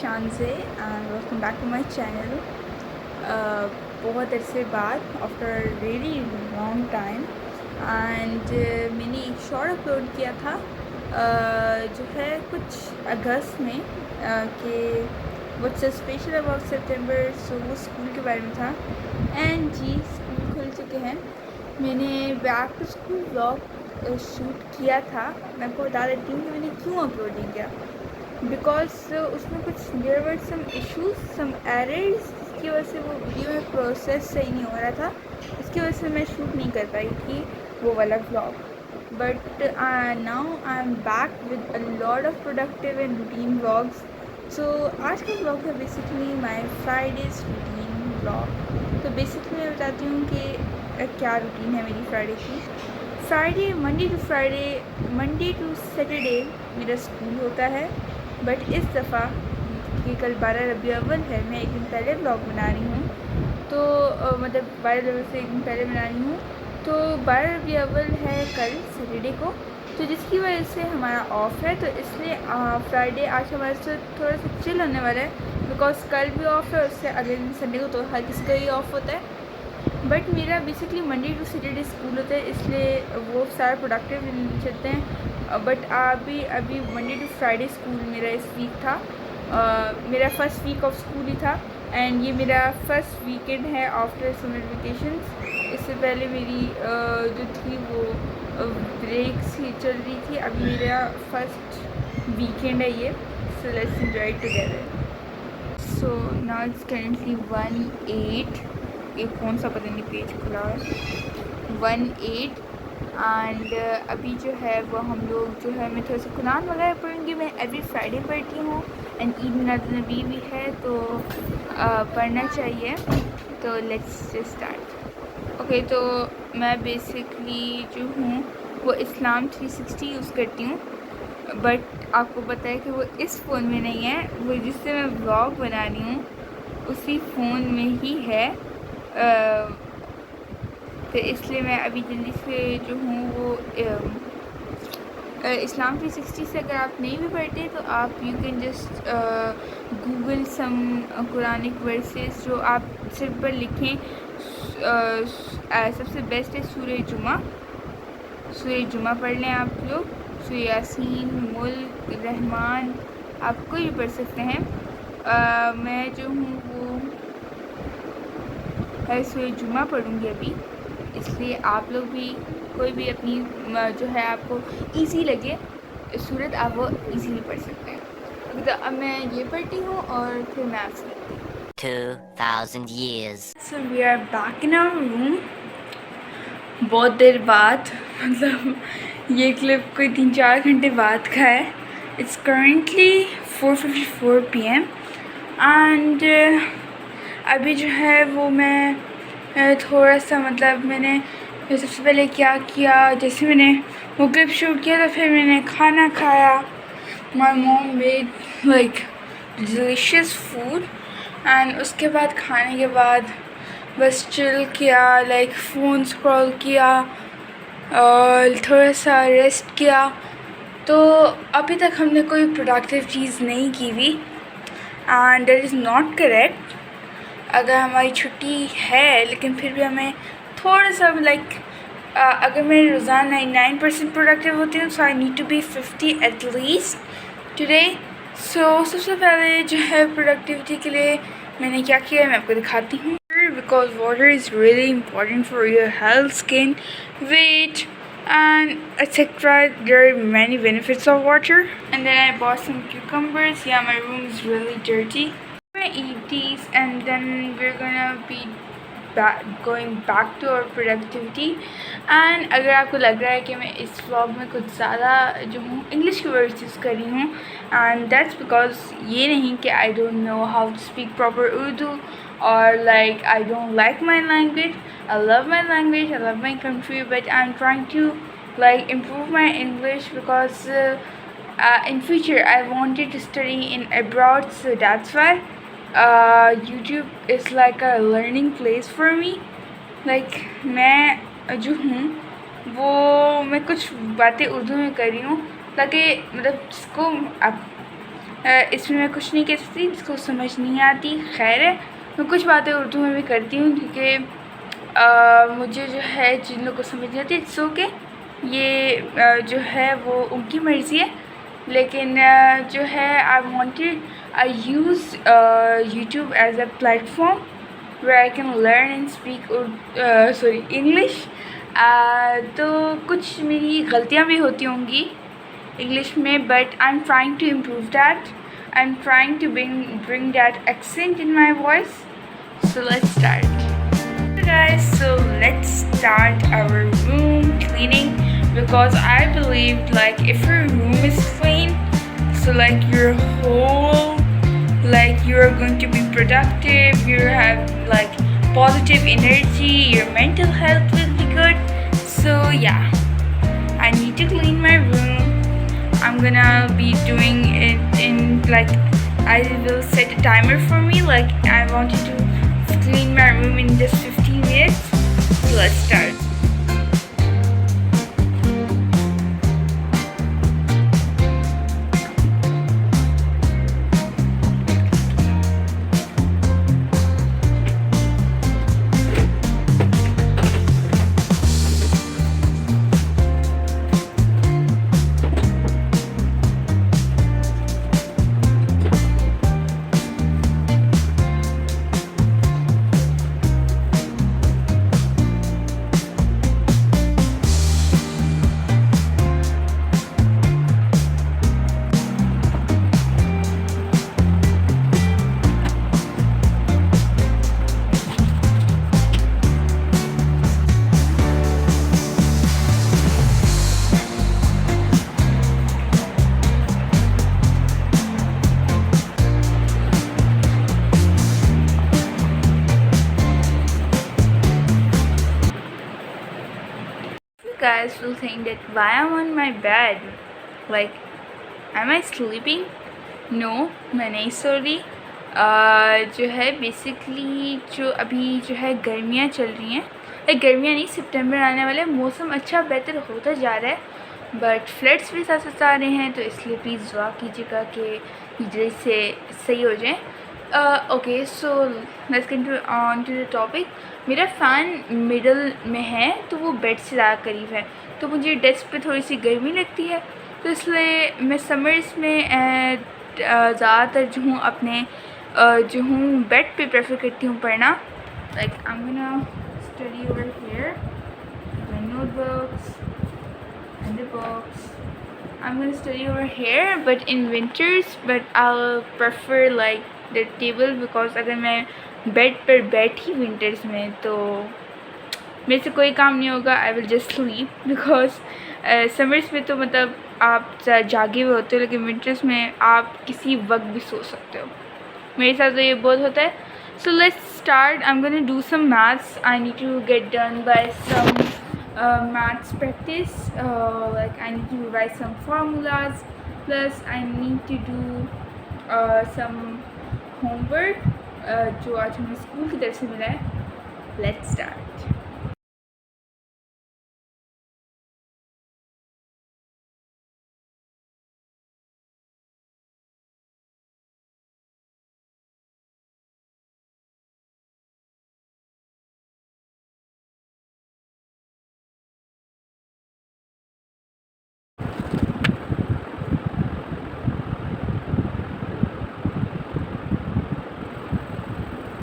शान से and welcome back to my channel. बहुत अरसे बाद after really long time and मैंने एक शॉर्ट अपलोड किया था जो है कुछ अगस्त में कि व्हाट्स स्पेशल अबाउट सितंबर। सो वो स्कूल के बारे में था एंड जी स्कूल खुल चुके हैं। मैंने back to school vlog shoot किया था। मैं आपको बता देती हूँ कि मैंने क्यों अपलोड नहीं किया। बिकॉज उसमें कुछ there were some issues some errors जिसकी वजह से वो वीडियो में प्रोसेस सही नहीं हो रहा था। इसकी वजह से मैं शूट नहीं कर पाई थी वो वाला vlog. But now I am back with a lot of productive and routine vlogs. So आज का व्लॉग है basically my Fridays routine vlog. तो बेसिकली मैं बताती हूँ कि क्या रूटीन है मेरी फ्राइडे की। फ्राइडे मंडे टू सैटरडे मेरा स्कूल होता है। बट इस दफ़ा कि कल 12 रबी अव्वल है, मैं एक दिन पहले ब्लॉग बना रही हूँ। तो मतलब 12 रबी से एक दिन पहले बना रही हूँ। तो 12 रबी अव्वल है कल सैटरडे को, तो जिसकी वजह से हमारा ऑफ़ है। तो इसलिए फ्राइडे आज हमारे से थोड़ा सा चिल होने वाला है। बिकॉज कल भी ऑफ़ है, उससे अगले दिन संडे को तो हर किसी का ही ऑफ़ होता है। बट मेरा basically Monday to Saturday school होता है, इसलिए वो सारा प्रोडक्टिव चलते हैं। बट अभी मंडे टू फ्राइडे स्कूल मेरा इस वीक था। मेरा फर्स्ट वीक ऑफ स्कूल ही था एंड ये मेरा फर्स्ट वीकेंड है आफ्टर समर वेकेशंस। इससे पहले मेरी जो थी वो ब्रेक्स ही चल रही थी। अभी मेरा फर्स्ट वीकेंड है ये। So let's enjoy together. So now it's currently 1:08। ये कौन सा पता नहीं पेज खुला है। 1:08 एंड अभी जो है वो हम लोग जो है मैं थोड़ा सा कुरान वगैरह पढ़ूँगी। मैं एवरी फ्राइडे पढ़ती हूँ एंड ईद मिलाद नबी भी है तो पढ़ना चाहिए। तो लेट्स स्टार्ट। ओके, तो मैं बेसिकली जो हूँ वो इस्लाम 360 यूज़ करती हूँ। बट आपको पता है कि वो इस फ़ोन में नहीं है, वो जिससे मैं व्लॉग बना रही हूँ उसी फ़ोन में ही है। तो इसलिए मैं अभी जल्दी से जो हूँ वो इस्लाम 360 से अगर आप नहीं भी पढ़ते तो आप you can just Google some Quranic verses जो आप सिर्फ पर लिखें। सबसे बेस्ट है सूरह जुमा पढ़ लें आप लोग। सूरह यासीन, मुल्क, रहमान, आप कोई भी पढ़ सकते हैं। मैं जो हूँ वो सूरह जुमा पढ़ूँगी अभी, इसलिए आप लोग भी कोई भी अपनी जो है आपको इजी लगे सूरत आप वो इजीली पढ़ सकते हैं। तो अब मैं ये पढ़ती हूँ और फिर मैं आपसे मिलती हूँ। 2000 years. So we are back in our room बहुत देर बाद, मतलब ये क्लिप कोई 3-4 घंटे बाद का है। इट्स करेंटली 4:54 PM एंड अभी जो है वो मैं थोड़ा सा मतलब मैंने सबसे पहले क्या किया, जैसे मैंने वो क्लिप शूट किया तो फिर मैंने खाना खाया। My mom made like delicious food and उसके बाद खाने के बाद बस चिल किया, लाइक फ़ोन स्क्रॉल किया और थोड़ा सा रेस्ट किया। तो अभी तक हमने कोई प्रोडक्टिव चीज़ नहीं की हुई and that is not correct. अगर हमारी छुट्टी है लेकिन फिर भी हमें थोड़ा सा लाइक अगर मैं रोज़ाना 99% प्रोडक्टिव होती हूँ, so I need to be 50 at least today. So सबसे पहले जो है प्रोडक्टिविटी के लिए मैंने क्या किया मैं आपको दिखाती हूँ। Because water is really important for your health, skin, weight and etc. There are many benefits of water. And then I bought some cucumbers. Yeah, my room is really dirty. I'm gonna eat these and then we're gonna be going back to our productivity. And अगर आपको लग रहा है कि मैं इस vlog में कुछ ज़्यादा जो हूँ इंग्लिश की वर्ड्स यूज़ कर रही हूँ, and that's because ये नहीं कि I don't know how to speak proper Urdu or like I don't like my language. I love my language, I love my country, but I'm trying to like improve my English because in future I wanted to study in abroad, so that's why YouTube is like a learning place for me. Like मैं जो हूँ वो मैं कुछ बातें उर्दू में कर रही हूँ ताकि मतलब जिसको इसमें मैं कुछ नहीं कह सकती, जिसको समझ नहीं आती खैर है। मैं कुछ बातें उर्दू में भी करती हूँ क्योंकि मुझे जो है जिन लोगों को समझ नहीं आती इट्स ओके, ये जो है वो उनकी मर्ज़ी है। लेकिन जो है I use YouTube as a platform where I can learn and speak English। तो कुछ मेरी गलतियाँ भी होती होंगी इंग्लिश में, but I am trying to improve that. I am trying to bring that accent in my voice। So let's start. So guys, so let's start our room cleaning, because I believe like if your room is clean, so like your whole, like you're going to be productive, you have like positive energy, your mental health will be good. So yeah, I need to clean my room. I'm gonna be doing it in like, I will set a timer for me, like I want you to clean my room in just 15 minutes. So let's start. Guys will think that why I'm on my bed, like am I sleeping? No, मैं नहीं सो रही। जो है basically जो अभी जो है गर्मियाँ चल रही हैं, गर्मियाँ नहीं, सितंबर आने वाला है, मौसम अच्छा बेहतर होता जा रहा है, बट फ्लड्स भी साथ साथ आ रहे हैं, तो इसलिए प्लीज़ दुआ कीजिएगा कि जल्दी से सही हो जाए। Okay, so let's get on to the topic. मेरा फ़ैन मिडल में है, तो वो बेड से ज़्यादा करीब है, तो मुझे डेस्क पे थोड़ी सी गर्मी लगती है, तो इसलिए मैं समर्स में ज़्यादातर जो हूँ अपने जो हूँ बेड पे प्रेफर करती हूँ पढ़ना। Like I am gonna study over here my notebooks and the books. I'm gonna study over here, but in winters, but I'll prefer like the table, because अगर मैं बेड पर बैठी विंटर्स में तो मेरे से कोई काम नहीं होगा, I will just sleep, because summers में तो मतलब आप जागे हुए होते हो, लेकिन विंटर्स में आप किसी वक्त भी सो सकते हो। मेरे साथ तो ये बहुत होता है। So let's start. I am gonna do some maths. I need to get done by some maths practice, like I need to revise some formulas, plus I need to do some homework जो आज हमें school की तरफ से मिला है। Let's start.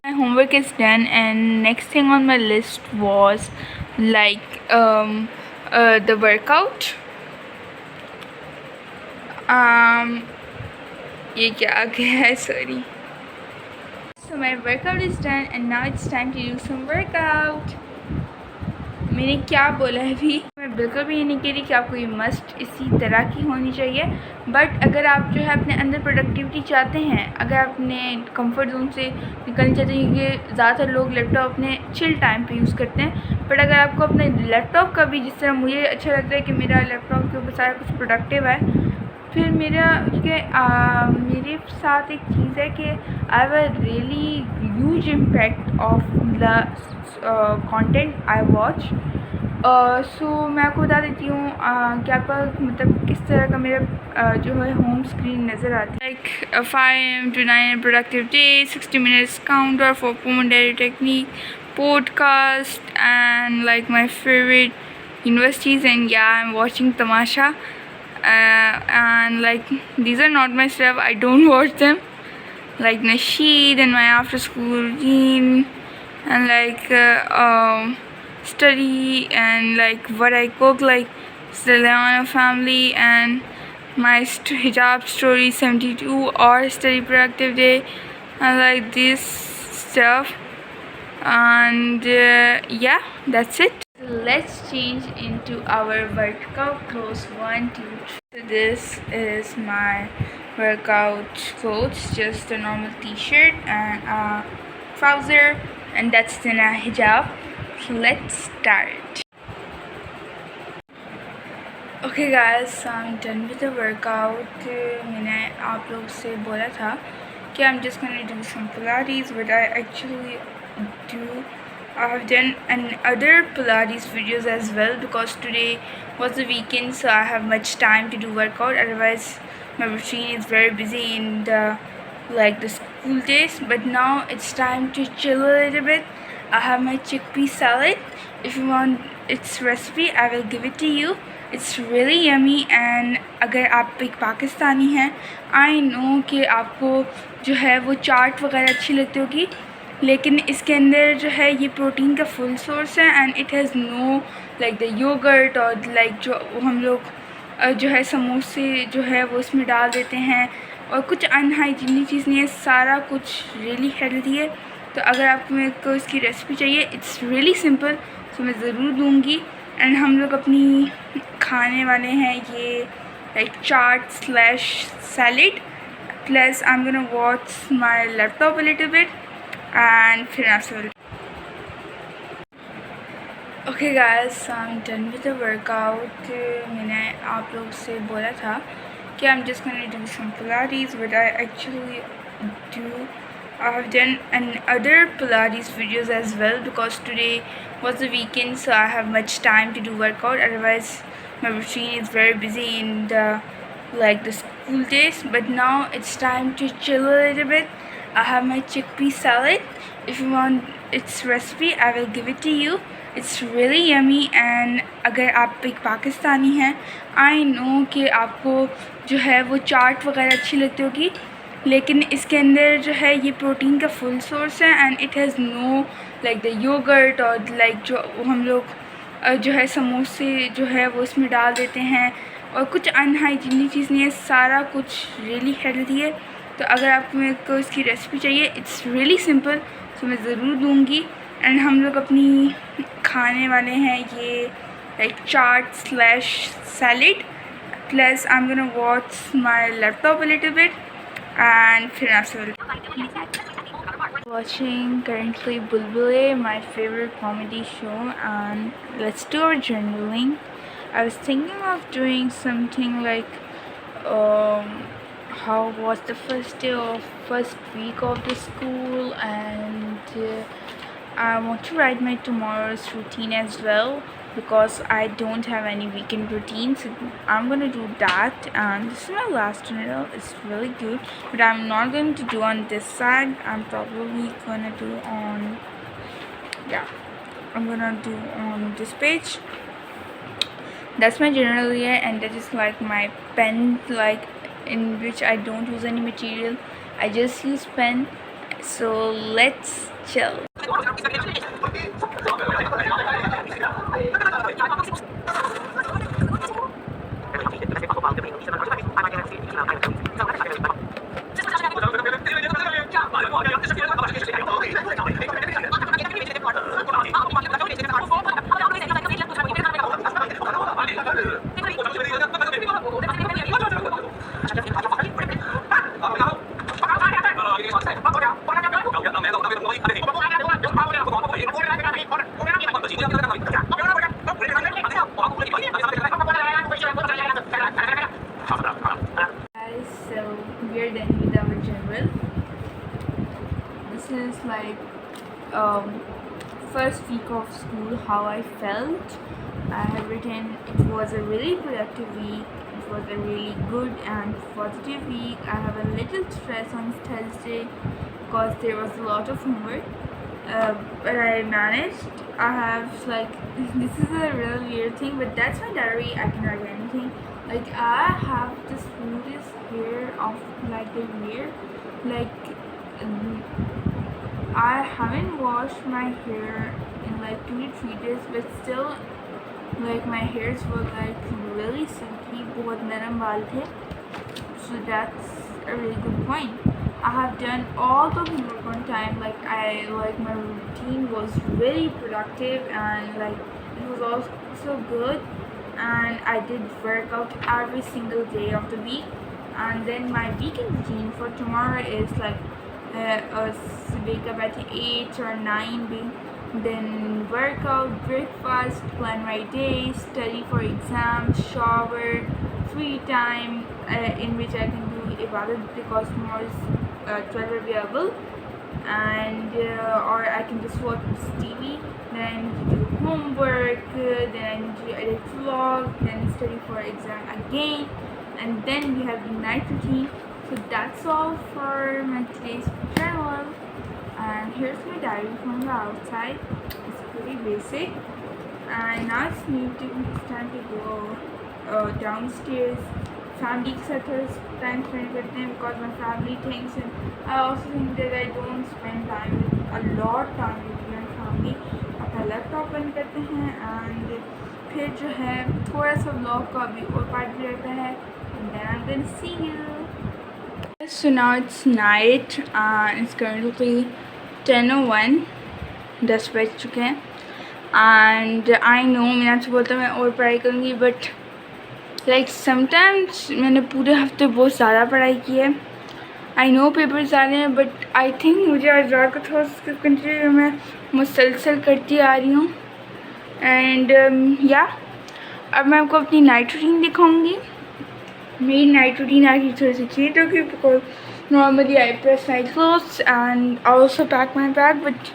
My homework is done, and next thing on my list was like the workout. ये क्या आ गया है, sorry. So my workout is done, and now it's time to do some workout. मैंने क्या बोला है अभी, मैं बिल्कुल भी ये नहीं कह रही कि आपको ये मस्ट इसी तरह की होनी चाहिए, बट अगर आप जो है अपने अंदर प्रोडक्टिविटी चाहते हैं, अगर आप अपने कंफर्ट जोन से निकलना चाहते हैं, क्योंकि ज़्यादातर लोग लैपटॉप अपने चिल टाइम पे यूज़ करते हैं, बट अगर आपको अपने लैपटॉप का भी, जिस तरह मुझे अच्छा लगता है कि मेरा लैपटॉप के ऊपर सारा कुछ प्रोडक्टिव है, फिर मेरे साथ एक चीज़ है कि I have a really huge impact of the content I watch. So मैं आपको बता देती हूँ कि आपका मतलब किस तरह का मेरा जो है होम स्क्रीन नज़र आती है। Like 5 AM to 9 AM productive day, 60 minutes counter for Pomodoro technique, podcast, and like my favorite universities. And yeah, I'm watching Tamasha. And like these are not my stuff, I don't watch them, like Nasheed and my after school routine, and like study, and like what I cook, like Stellana family, and my hijab story 72, or study productive day, and like this stuff. And yeah, that's it. Let's change into our workout clothes. 1, 2, 3. So this is my workout clothes, just a normal t-shirt and a trouser, and that's the hijab. So let's start. Okay guys, I'm done with the workout. मैंने आप लोग से बोला था कि I'm just gonna do some Pilates, but I actually do. I have done other Pilates videos as well, because today was the weekend, so I have much time to do workout. Otherwise, my routine is very busy in the school days. But now it's time to chill a little bit. I have my chickpea salad. If you want its recipe, I will give it to you. It's really yummy. And अगर आप एक पाकिस्तानी हैं, I know कि आपको जो है वो चाट वगैरह अच्छी लगती होगी, लेकिन इसके अंदर जो है ये प्रोटीन का फुल सोर्स है, and it has no like the yogurt, और लाइक जो हम लोग जो है समोसे जो है वो इसमें डाल देते हैं, और कुछ अनहाइजीनिक चीज़ नहीं है, सारा कुछ रियली हेल्दी है। तो अगर आपको मेरे को इसकी रेसिपी चाहिए, इट्स रियली सिंपल, तो मैं ज़रूर दूँगी। एंड हम लोग अपनी खाने वाले हैं ये like chaat slash salad, plus I am gonna watch my laptop a little bit, and फिर आपसे okay guys, I am done with the workout. मैंने आप लोग से बोला था कि I am just gonna do some Pilates, but I actually do. I have done other Pilates videos as well, because today was the weekend, so I have much time to do workout. Otherwise, my routine is very busy in the school days. But now it's time to chill a little bit. I have my chickpea salad. If you want its recipe, I will give it to you. It's really yummy. And अगर आप एक पाकिस्तानी हैं, I know कि आपको जो है वो चाट वगैरह अच्छी लगती होगी, लेकिन इसके अंदर जो है ये प्रोटीन का फुल सोर्स है, and it has no like the yogurt, और लाइक जो हम लोग जो है समोसे जो है वो इसमें डाल देते हैं, और कुछ अनहाइजीनिक चीज़ नहीं है, सारा कुछ रियली हेल्दी है। तो अगर आपको मेरे को इसकी रेसिपी चाहिए, इट्स रियली सिंपल, तो मैं ज़रूर दूँगी। एंड हम लोग अपनी खाने वाले हैं ये like chaat slash salad, plus I am gonna watch my laptop a little bit, and फिर आपसे watching currently Bulbule, my favorite comedy show, and let's do our journaling. I was thinking of doing something like how was the first week of the school, and I want to write my tomorrow's routine as well, because I don't have any weekend routine, so I'm gonna do that. And this is my last journal. It's really good, but I'm not going to do on this side. I'm probably gonna do on, yeah, I'm gonna do on this page. That's my journal here, and that is like my pen, like in which I don't use any material, I just use pen. So let's chill. like first week of school, how I felt. I have written it was a really productive week. It was a really good and positive week. I have a little stress on Thursday because there was a lot of homework, but I managed. I have like this is a real weird thing, but that's my diary. I can write anything. Like I have the smoothest hair of like the year. Like I haven't washed my hair in like 2 to 3 days, but still, like my hairs were like really silky, बहुत नरम बाल थे. So that's a really good point. I have done all the homework on time. Like my routine was very productive and like it was also good. And I did workout every single day of the week. And then my weekend routine for tomorrow is like wake up at 8 or 9, then workout, breakfast, plan my day, study for exams, shower, free time in which I can do ibadat because tomorrow is 12 available, and or I can just watch TV. Then I need to do homework, then I need to edit vlog, then study for exam again, and then we have the night routine. So that's all for my today's journal. And here's my diary from the outside. It's pretty basic. And now it's time to go downstairs. Family के साथ थोड़ा time spend करते हैं because my family thinks, and I also think that I don't spend a lot of time with my family. अपना laptop बंद करते हैं and फिर जो है थोड़ा सा vlog का भी और part भी रहता है, and then I'm gonna see you. So now it's night and it's currently 10:01, 10 बज चुके हैं. And I know मैंने आपसे बोलता मैं और पढ़ाई करूँगी, but like sometimes मैंने पूरे हफ्ते बहुत ज़्यादा पढ़ाई की है. I know पेपर्स आ रहे हैं, but I think मुझे आज रात को थोड़ा सा कंटिन्यू मैं मुसलसल करती आ रही हूँ. And अब मैं आपको अपनी नाइट रूटीन दिखाऊँगी. मेरी नाइट रूटीन आज थोड़ी सी चेंज होगी because normally I press my clothes and I also pack my bag, but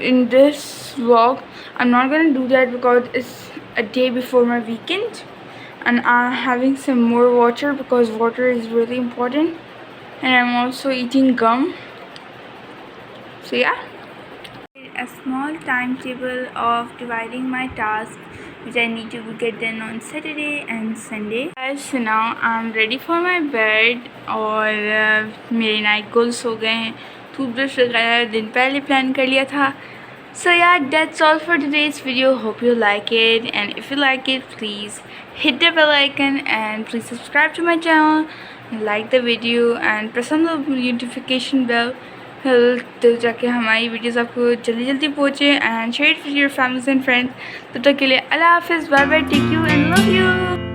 in this vlog I'm not gonna do that because it's a day before my weekend and I'm having some more water because water is really important, and I'm also eating gum. So yeah, a small timetable of dividing my tasks which I need to get done on Saturday and Sunday. So now I'm ready for my bed और मेरे night goals हो गए हैं. Toothbrush वगैरह दिन पहले plan कर लिया था. So yeah, that's all for today's video. Hope you like it, and if you like it, please hit the bell icon and please subscribe to my channel, like the video and press on the notification bell तो जाके हमारी videos आपको जल्दी जल्दी पहुँचे, and share with your families and friends. तब तक के लिए अल्लाह हाफिज़, bye bye, take you and love you.